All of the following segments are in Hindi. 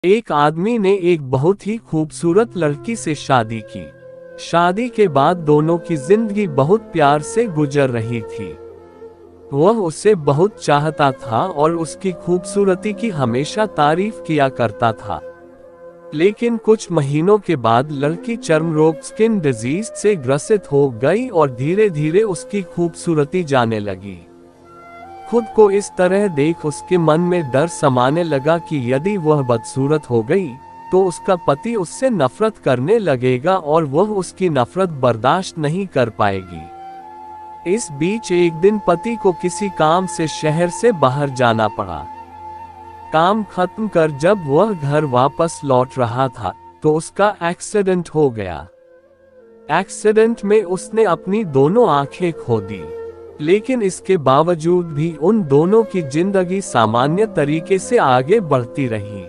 एक आदमी ने एक बहुत ही खूबसूरत लड़की से शादी की। शादी के बाद दोनों की जिंदगी बहुत प्यार से गुजर रही थी। वह उसे बहुत चाहता था और उसकी खूबसूरती की हमेशा तारीफ किया करता था। लेकिन कुछ महीनों के बाद लड़की चर्म रोग स्किन डिजीज से ग्रसित हो गई और धीरे धीरे उसकी खूबसूरती जाने लगी। खुद को इस तरह देख उसके मन में डर समाने लगा कि यदि वह बदसूरत हो गई तो उसका पति उससे नफरत करने लगेगा और वह उसकी नफरत बर्दाश्त नहीं कर पाएगी। इस बीच एक दिन पति को किसी काम से शहर से बाहर जाना पड़ा। काम खत्म कर जब वह घर वापस लौट रहा था तो उसका एक्सीडेंट हो गया। एक्सीडेंट में उसने अपनी दोनों आंखें खो दी, लेकिन इसके बावजूद भी उन दोनों की जिंदगी सामान्य तरीके से आगे बढ़ती रही।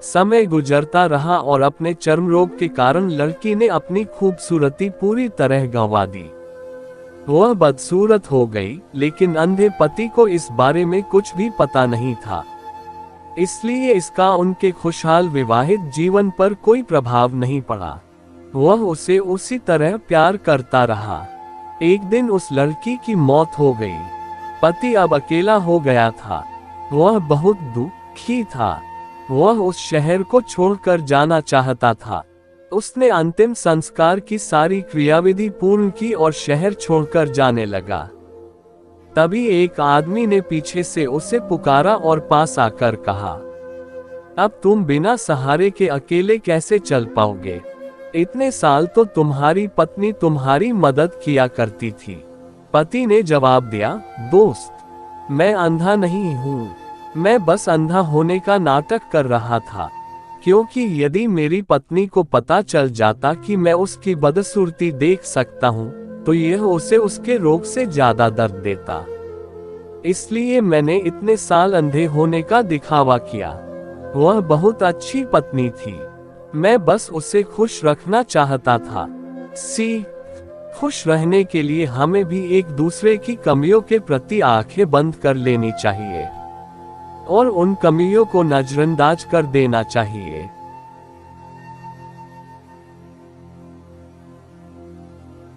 समय गुजरता रहा और अपने चर्म रोग के कारण लड़की ने अपनी खूबसूरती पूरी तरह गंवा दी। वह बदसूरत हो गई, लेकिन अंधे पति को इस बारे में कुछ भी पता नहीं था। इसलिए इसका उनके खुशहाल विवाहित जीवन पर कोई प्रभाव नहीं पड़ा। वह उसे उसी तरह प्यार करता रहा। एक दिन उस लड़की की मौत हो गई। पति अब अकेला हो गया था। वह बहुत दुखी था। वह उस शहर को छोड़कर जाना चाहता था। उसने अंतिम संस्कार की सारी क्रियाविधि पूर्ण की और शहर छोड़कर जाने लगा। तभी एक आदमी ने पीछे से उसे पुकारा और पास आकर कहा, अब तुम बिना सहारे के अकेले कैसे चल पाओगे? इतने साल तो तुम्हारी पत्नी तुम्हारी मदद किया करती थी। पति ने जवाब दिया, दोस्त, मैं अंधा नहीं हूँ। मैं बस अंधा होने का नाटक कर रहा था, क्योंकि यदि मेरी पत्नी को पता चल जाता कि मैं उसकी बदसूरती देख सकता हूँ तो यह उसे उसके रोग से ज्यादा दर्द देता। इसलिए मैंने इतने साल अंधे होने का दिखावा किया। वह बहुत अच्छी पत्नी थी। मैं बस उसे खुश रखना चाहता था। खुश रहने के लिए हमें भी एक दूसरे की कमियों के प्रति आंखें बंद कर लेनी चाहिए और उन कमियों को नजरअंदाज कर देना चाहिए।